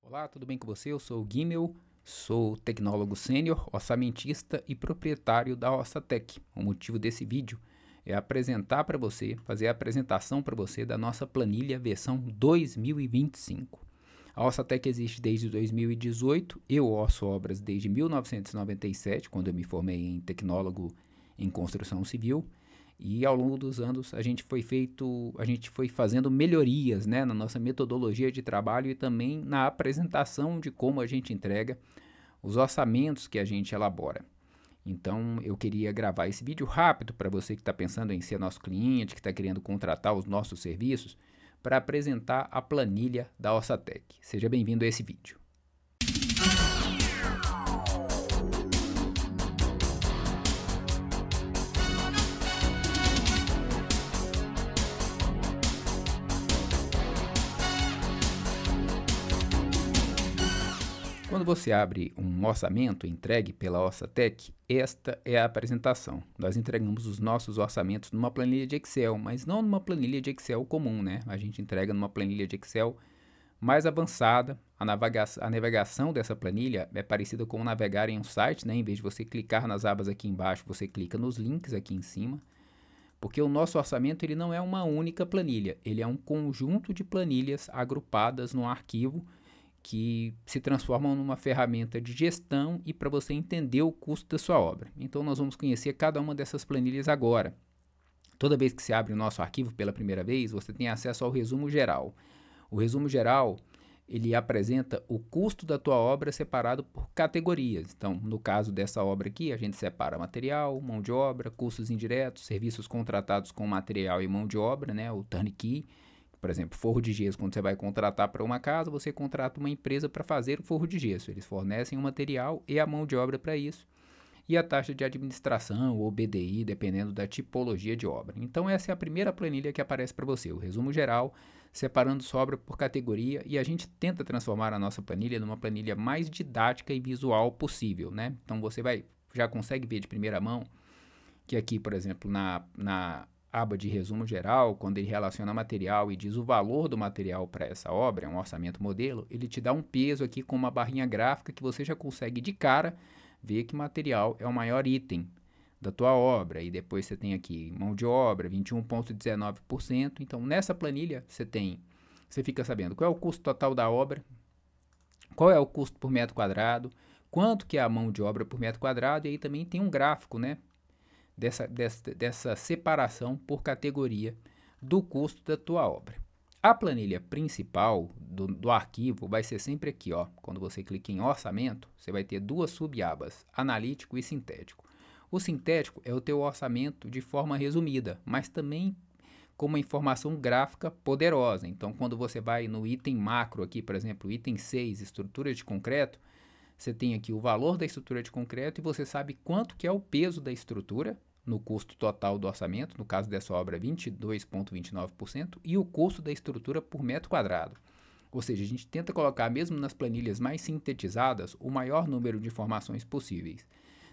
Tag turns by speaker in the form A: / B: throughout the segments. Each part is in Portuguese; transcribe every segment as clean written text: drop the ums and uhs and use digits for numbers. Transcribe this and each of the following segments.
A: Olá, tudo bem com você? Eu sou o Guimel, sou tecnólogo sênior, orçamentista e proprietário da Ossatec. O motivo desse vídeo é apresentar para você, fazer a apresentação para você da nossa planilha versão 2025. A Ossatec existe desde 2018, eu orço obras desde 1997, quando eu me formei em tecnólogo em construção civil. E ao longo dos anos a gente foi fazendo melhorias, né, na nossa metodologia de trabalho e também na apresentação de como a gente entrega os orçamentos que a gente elabora. Então eu queria gravar esse vídeo rápido para você que está pensando em ser nosso cliente, que está querendo contratar os nossos serviços, para apresentar a planilha da Ossatec. Seja bem-vindo a esse vídeo. Quando você abre um orçamento entregue pela Ossatec, esta é a apresentação. Nós entregamos os nossos orçamentos numa planilha de Excel, mas não numa planilha de Excel comum, né? A gente entrega numa planilha de Excel mais avançada. A navegação dessa planilha é parecida com navegar em um site, né? Em vez de você clicar nas abas aqui embaixo, você clica nos links aqui em cima. Porque o nosso orçamento ele não é uma única planilha, ele é um conjunto de planilhas agrupadas num arquivo que se transformam numa ferramenta de gestão e para você entender o custo da sua obra. Então nós vamos conhecer cada uma dessas planilhas agora. Toda vez que você abre o nosso arquivo pela primeira vez, você tem acesso ao resumo geral. O resumo geral, ele apresenta o custo da tua obra separado por categorias. Então, no caso dessa obra aqui, a gente separa material, mão de obra, custos indiretos, serviços contratados com material e mão de obra, né, o turnkey. Por exemplo, forro de gesso, quando você vai contratar para uma casa, você contrata uma empresa para fazer o forro de gesso. Eles fornecem o material e a mão de obra para isso. E a taxa de administração ou BDI, dependendo da tipologia de obra. Então essa é a primeira planilha que aparece para você, o resumo geral, separando sua obra por categoria, e a gente tenta transformar a nossa planilha numa planilha mais didática e visual possível, né? Então você já consegue ver de primeira mão que aqui, por exemplo, na aba de resumo geral, quando ele relaciona material e diz o valor do material para essa obra, é um orçamento modelo, ele te dá um peso aqui com uma barrinha gráfica que você já consegue de cara ver que material é o maior item da tua obra. E depois você tem aqui mão de obra, 21,19%. Então nessa planilha você fica sabendo qual é o custo total da obra, qual é o custo por metro quadrado, quanto que é a mão de obra por metro quadrado, e aí também tem um gráfico, né, dessa separação por categoria do custo da tua obra. A planilha principal do arquivo vai ser sempre aqui, ó. Quando você clica em orçamento, você vai ter duas subabas, analítico e sintético. O sintético é o teu orçamento de forma resumida, mas também com uma informação gráfica poderosa. Então, quando você vai no item macro aqui, por exemplo, item 6, estrutura de concreto, você tem aqui o valor da estrutura de concreto e você sabe quanto que é o peso da estrutura no custo total do orçamento, no caso dessa obra 22,29%, e o custo da estrutura por metro quadrado. Ou seja, a gente tenta colocar, mesmo nas planilhas mais sintetizadas, o maior número de informações possíveis.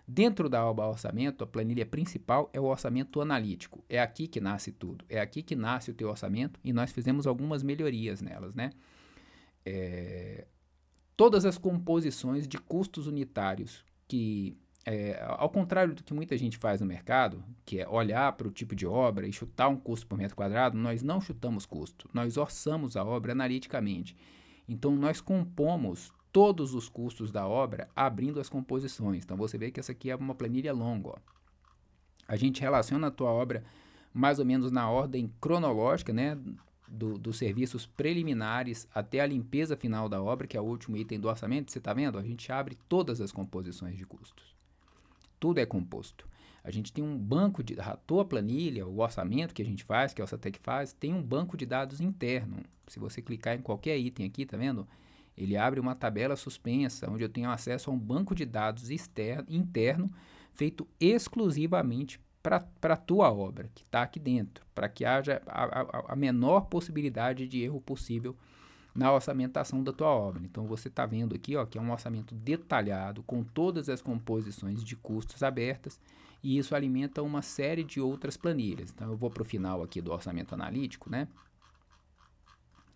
A: Dentro da aba orçamento, a planilha principal é o orçamento analítico. É aqui que nasce tudo, é aqui que nasce o teu orçamento, e nós fizemos algumas melhorias nelas, né? Todas as composições de custos unitários que ao contrário do que muita gente faz no mercado, que é olhar para o tipo de obra e chutar um custo por metro quadrado, nós não chutamos custo, nós orçamos a obra analiticamente. Então, nós compomos todos os custos da obra abrindo as composições. Então, você vê que essa aqui é uma planilha longa, ó. A gente relaciona a tua obra mais ou menos na ordem cronológica, né, dos serviços preliminares até a limpeza final da obra, que é o último item do orçamento. Você está vendo? A gente abre todas as composições de custos. Tudo é composto. A gente tem um banco de a tua planilha, o orçamento que a gente faz, que a Ossatec faz, tem um banco de dados interno. Se você clicar em qualquer item aqui, tá vendo? Ele abre uma tabela suspensa, onde eu tenho acesso a um banco de dados interno, feito exclusivamente para a tua obra, que está aqui dentro, para que haja a menor possibilidade de erro possível na orçamentação da tua obra. Então você está vendo aqui, ó, que é um orçamento detalhado com todas as composições de custos abertas, e isso alimenta uma série de outras planilhas. Então eu vou para o final aqui do orçamento analítico, né?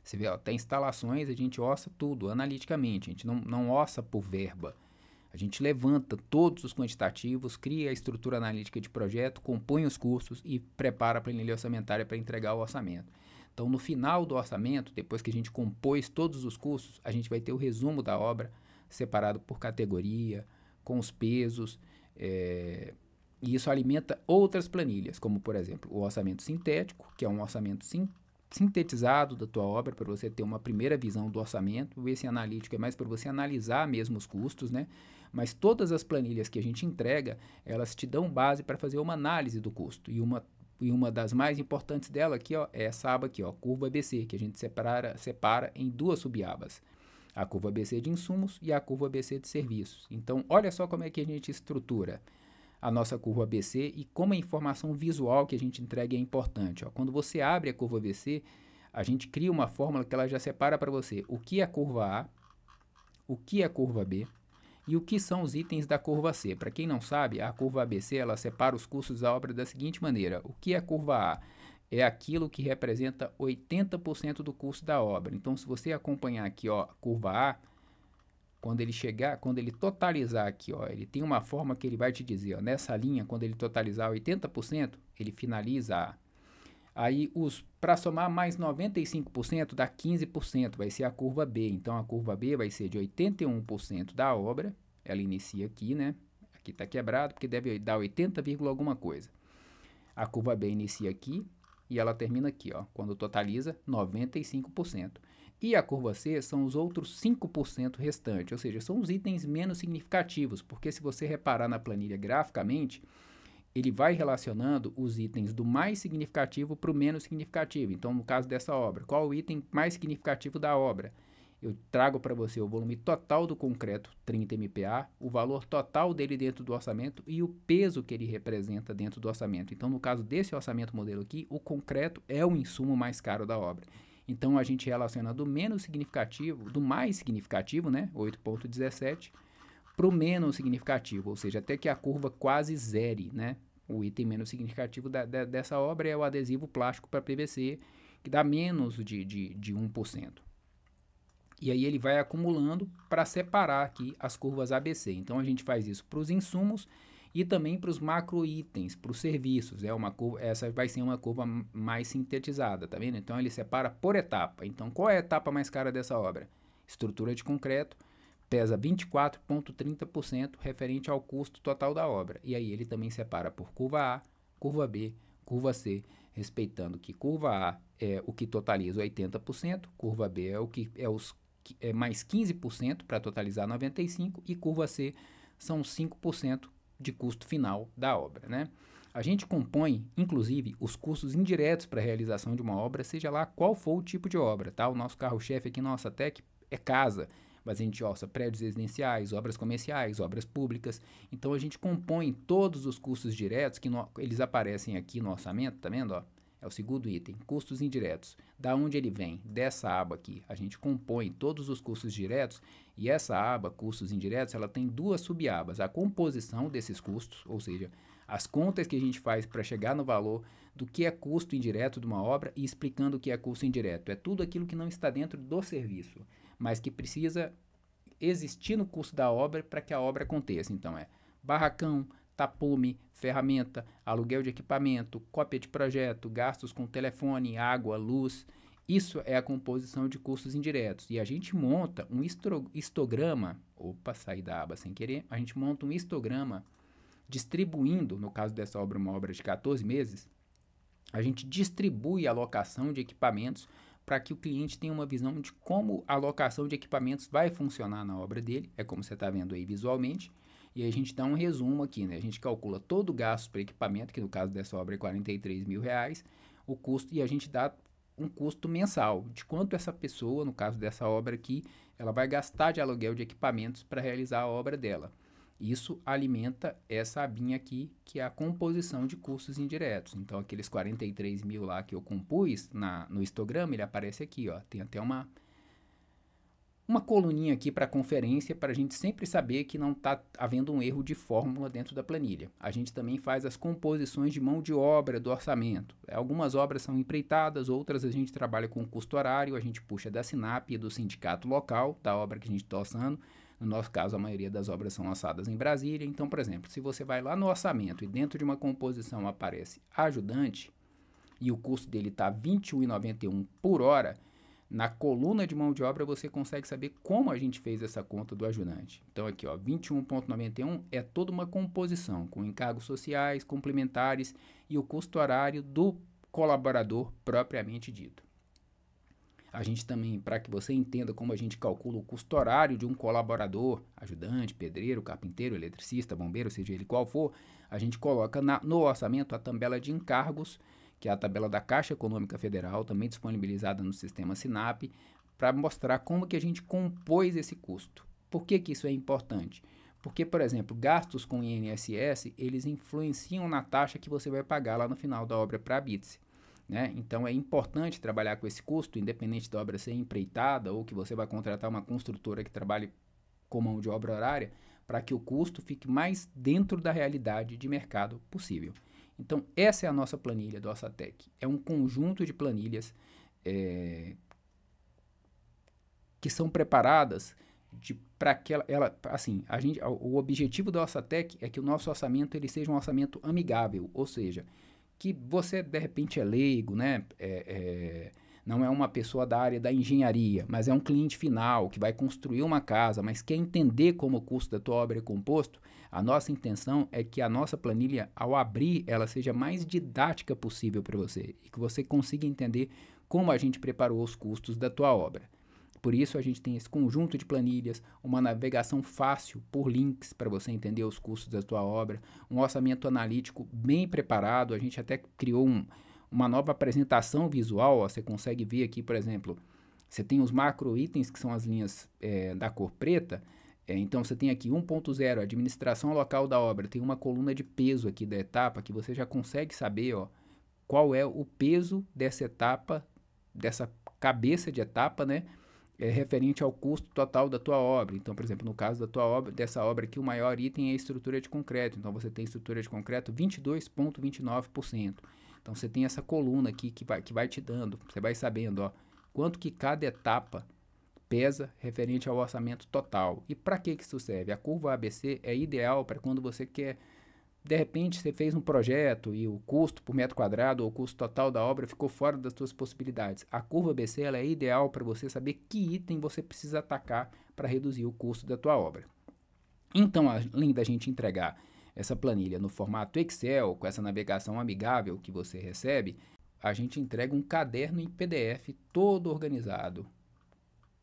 A: Você vê, ó, tem instalações, a gente orça tudo analiticamente, a gente não orça por verba. A gente levanta todos os quantitativos, cria a estrutura analítica de projeto, compõe os custos e prepara a planilha orçamentária para entregar o orçamento. Então, no final do orçamento, depois que a gente compôs todos os custos, a gente vai ter o resumo da obra separado por categoria, com os pesos, e isso alimenta outras planilhas, como, por exemplo, o orçamento sintético, que é um orçamento sintetizado da tua obra para você ter uma primeira visão do orçamento. Esse analítico é mais para você analisar mesmo os custos, né? Mas todas as planilhas que a gente entrega, elas te dão base para fazer uma análise do custo. E uma das mais importantes dela aqui, ó, é essa aba aqui, ó, curva ABC, que a gente separa em duas subabas. A curva ABC de insumos e a curva ABC de serviços. Então, olha só como é que a gente estrutura a nossa curva ABC e como a informação visual que a gente entrega é importante. Ó. Quando você abre a curva ABC, a gente cria uma fórmula que ela já separa para você o que é a curva A, o que é a curva B e o que são os itens da curva C. Para quem não sabe, a curva ABC ela separa os custos da obra da seguinte maneira. O que é a curva A? É aquilo que representa 80% do custo da obra. Então, se você acompanhar aqui, ó, a curva A, quando ele totalizar aqui, ó, ele tem uma forma que ele vai te dizer, ó, nessa linha, quando ele totalizar 80%, ele finaliza A. Aí, para somar mais 95% dá 15%, vai ser a curva B. Então, a curva B vai ser de 81% da obra, ela inicia aqui, né? Aqui está quebrado, porque deve dar 80, alguma coisa. A curva B inicia aqui e ela termina aqui, ó, quando totaliza 95%. E a curva C são os outros 5% restantes, ou seja, são os itens menos significativos, porque se você reparar na planilha graficamente, ele vai relacionando os itens do mais significativo para o menos significativo. Então, no caso dessa obra, qual o item mais significativo da obra? Eu trago para você o volume total do concreto, 30 MPa, o valor total dele dentro do orçamento e o peso que ele representa dentro do orçamento. Então, no caso desse orçamento modelo aqui, o concreto é o insumo mais caro da obra. Então, a gente relaciona do menos significativo, do mais significativo, né, 8,17, para o menos significativo, ou seja, até que a curva quase zere, né? O item menos significativo dessa obra é o adesivo plástico para PVC, que dá menos de 1%. E aí ele vai acumulando para separar aqui as curvas ABC. Então, a gente faz isso para os insumos e também para os macro itens, para os serviços. Essa vai ser uma curva mais sintetizada, tá vendo? Então, ele separa por etapa. Então, qual é a etapa mais cara dessa obra? Estrutura de concreto, pesa 24,30% referente ao custo total da obra. E aí ele também separa por curva A, curva B, curva C, respeitando que curva A é o que totaliza 80%, curva B é o que é mais 15% para totalizar 95% e curva C são 5% de custo final da obra, né? A gente compõe, inclusive, os custos indiretos para a realização de uma obra, seja lá qual for o tipo de obra, tá? O nosso carro-chefe aqui na nossa Tec é casa, mas a gente orça prédios residenciais, obras comerciais, obras públicas. Então, a gente compõe todos os custos diretos que eles aparecem aqui no orçamento, tá vendo, ó? É o segundo item, custos indiretos. Da onde ele vem? Dessa aba aqui. A gente compõe todos os custos diretos e essa aba, custos indiretos, ela tem duas subabas. A composição desses custos, ou seja, as contas que a gente faz para chegar no valor do que é custo indireto de uma obra e explicando o que é custo indireto. É tudo aquilo que não está dentro do serviço, mas que precisa existir no custo da obra para que a obra aconteça. Então, é barracão, tapume, ferramenta, aluguel de equipamento, cópia de projeto, gastos com telefone, água, luz. Isso é a composição de custos indiretos. E a gente monta um histograma, saí da aba sem querer, a gente monta um histograma distribuindo, no caso dessa obra, uma obra de 14 meses, a gente distribui a alocação de equipamentos para que o cliente tenha uma visão de como a alocação de equipamentos vai funcionar na obra dele, é como você está vendo aí visualmente. E aí a gente dá um resumo aqui, né? A gente calcula todo o gasto para equipamento, que no caso dessa obra é R$43 mil, o custo, e a gente dá um custo mensal de quanto essa pessoa, no caso dessa obra aqui, ela vai gastar de aluguel de equipamentos para realizar a obra dela. Isso alimenta essa abinha aqui, que é a composição de custos indiretos. Então, aqueles 43 mil lá que eu compus no histograma, ele aparece aqui, ó. Tem até uma coluninha aqui para conferência, para a gente sempre saber que não está havendo um erro de fórmula dentro da planilha. A gente também faz as composições de mão de obra do orçamento. Algumas obras são empreitadas, outras a gente trabalha com custo horário, a gente puxa da SINAP e do sindicato local, da obra que a gente está orçando. No nosso caso, a maioria das obras são orçadas em Brasília. Então, por exemplo, se você vai lá no orçamento e dentro de uma composição aparece ajudante e o custo dele está R$ 21,91 por hora, na coluna de mão de obra você consegue saber como a gente fez essa conta do ajudante. Então aqui, ó, 21,91 é toda uma composição com encargos sociais, complementares e o custo horário do colaborador propriamente dito. A gente também, para que você entenda como a gente calcula o custo horário de um colaborador, ajudante, pedreiro, carpinteiro, eletricista, bombeiro, seja ele qual for, a gente coloca no orçamento a tabela de encargos, que é a tabela da Caixa Econômica Federal, também disponibilizada no sistema SINAP, para mostrar como que a gente compôs esse custo. Por que que isso é importante? Porque, por exemplo, gastos com INSS, eles influenciam na taxa que você vai pagar lá no final da obra para a BITSE. Né? Então, é importante trabalhar com esse custo, independente da obra ser empreitada ou que você vai contratar uma construtora que trabalhe com mão de obra horária, para que o custo fique mais dentro da realidade de mercado possível. Então, essa é a nossa planilha do Orsatec. É um conjunto de planilhas que são preparadas para que o objetivo da Orsatec é que o nosso orçamento ele seja um orçamento amigável, ou seja, que você de repente é leigo, né? Não é uma pessoa da área da engenharia, mas é um cliente final que vai construir uma casa, mas quer entender como o custo da tua obra é composto. A nossa intenção é que a nossa planilha, ao abrir, ela seja mais didática possível para você e que você consiga entender como a gente preparou os custos da tua obra. Por isso a gente tem esse conjunto de planilhas, uma navegação fácil por links para você entender os custos da tua obra, um orçamento analítico bem preparado. A gente até criou uma nova apresentação visual. Ó, você consegue ver aqui, por exemplo, você tem os macro itens, que são as linhas da cor preta. Então você tem aqui 1.0, administração local da obra, tem uma coluna de peso aqui da etapa, que você já consegue saber, ó, qual é o peso dessa etapa, dessa cabeça de etapa, né? Referente ao custo total da tua obra. Então, por exemplo, no caso da tua obra, dessa obra aqui, o maior item é a estrutura de concreto. Então, você tem estrutura de concreto 22,29%. Então, você tem essa coluna aqui que vai te dando, você vai sabendo, ó, quanto que cada etapa pesa referente ao orçamento total. E para que isso serve? A curva ABC é ideal para quando você quer, de repente, você fez um projeto e o custo por metro quadrado ou o custo total da obra ficou fora das suas possibilidades. A curva ABC ela é ideal para você saber que item você precisa atacar para reduzir o custo da tua obra. Então, além da gente entregar essa planilha no formato Excel, com essa navegação amigável que você recebe, a gente entrega um caderno em PDF todo organizado,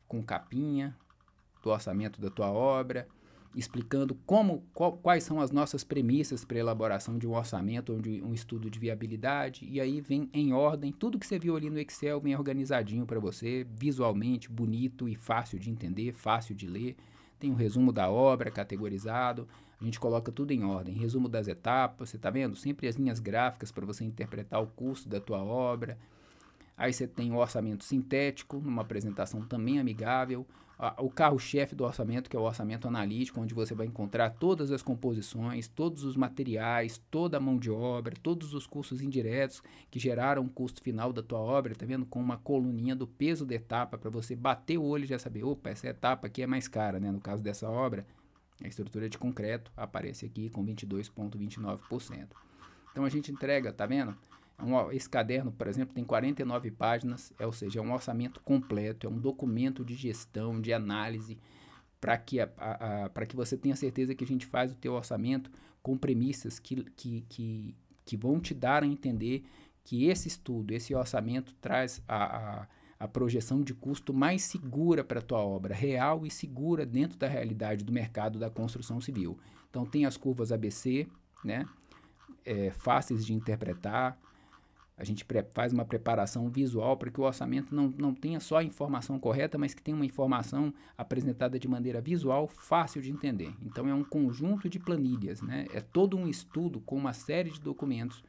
A: com capinha do orçamento da tua obra, explicando quais são as nossas premissas para a elaboração de um orçamento ou de um estudo de viabilidade, e aí vem em ordem, tudo que você viu ali no Excel vem organizadinho para você, visualmente, bonito e fácil de entender, fácil de ler. Tem um resumo da obra categorizado, a gente coloca tudo em ordem, resumo das etapas, você está vendo? Sempre as linhas gráficas para você interpretar o custo da tua obra. Aí você tem o orçamento sintético, numa apresentação também amigável, o carro-chefe do orçamento, que é o orçamento analítico, onde você vai encontrar todas as composições, todos os materiais, toda a mão de obra, todos os custos indiretos que geraram o custo final da tua obra, tá vendo? Com uma coluninha do peso da etapa, para você bater o olho e já saber, opa, essa etapa aqui é mais cara, né? No caso dessa obra, a estrutura de concreto aparece aqui com 22,29%. Então a gente entrega, tá vendo? Esse caderno, por exemplo, tem 49 páginas, ou seja, é um orçamento completo, é um documento de gestão, de análise, para que você tenha certeza que a gente faz o teu orçamento com premissas que vão te dar a entender que esse estudo, esse orçamento traz a projeção de custo mais segura para a tua obra, real e segura dentro da realidade do mercado da construção civil. Então tem as curvas ABC, né? Fáceis de interpretar. A gente faz uma preparação visual para que o orçamento não tenha só a informação correta, mas que tenha uma informação apresentada de maneira visual, fácil de entender. Então, é um conjunto de planilhas, né? É todo um estudo com uma série de documentos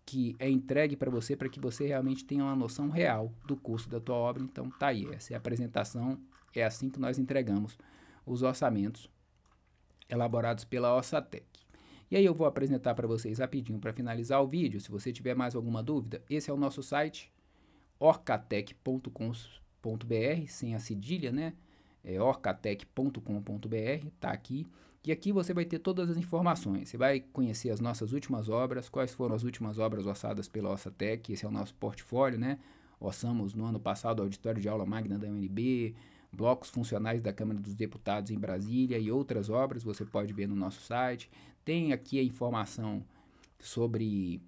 A: que é entregue para que você realmente tenha uma noção real do custo da tua obra. Então, tá aí, essa é a apresentação É assim que nós entregamos os orçamentos elaborados pela Ossatec. E aí eu vou apresentar para vocês rapidinho para finalizar o vídeo. Se você tiver mais alguma dúvida, esse é o nosso site, orcatec.com.br, sem a cedilha, né? É orcatec.com.br, tá aqui. E aqui você vai ter todas as informações. Você vai conhecer as nossas últimas obras, quais foram as últimas obras orçadas pela Ossatec. Esse é o nosso portfólio, né? Orçamos no ano passado o auditório de aula magna da UNB, blocos funcionais da Câmara dos Deputados em Brasília e outras obras, você pode ver no nosso site. Tem aqui a informação sobre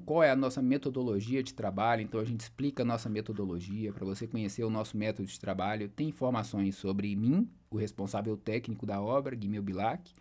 A: qual é a nossa metodologia de trabalho, então a gente explica a nossa metodologia para você conhecer o nosso método de trabalho. Tem informações sobre mim, o responsável técnico da obra, Guimel Bilac,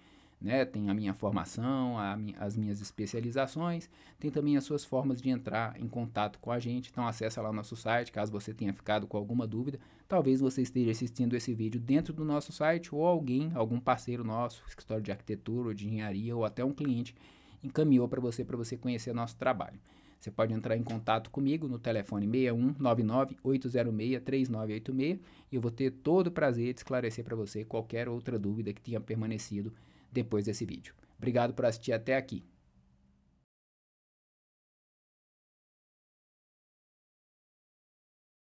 A: né? Tem a minha formação, as minhas especializações, tem também as suas formas de entrar em contato com a gente. Então acessa lá o nosso site, caso você tenha ficado com alguma dúvida. Talvez você esteja assistindo esse vídeo dentro do nosso site ou algum parceiro nosso, escritório de arquitetura ou de engenharia ou até um cliente encaminhou para você conhecer nosso trabalho. Você pode entrar em contato comigo no telefone 6199-806-3986 e eu vou ter todo o prazer de esclarecer para você qualquer outra dúvida que tenha permanecido depois desse vídeo. Obrigado por assistir até aqui.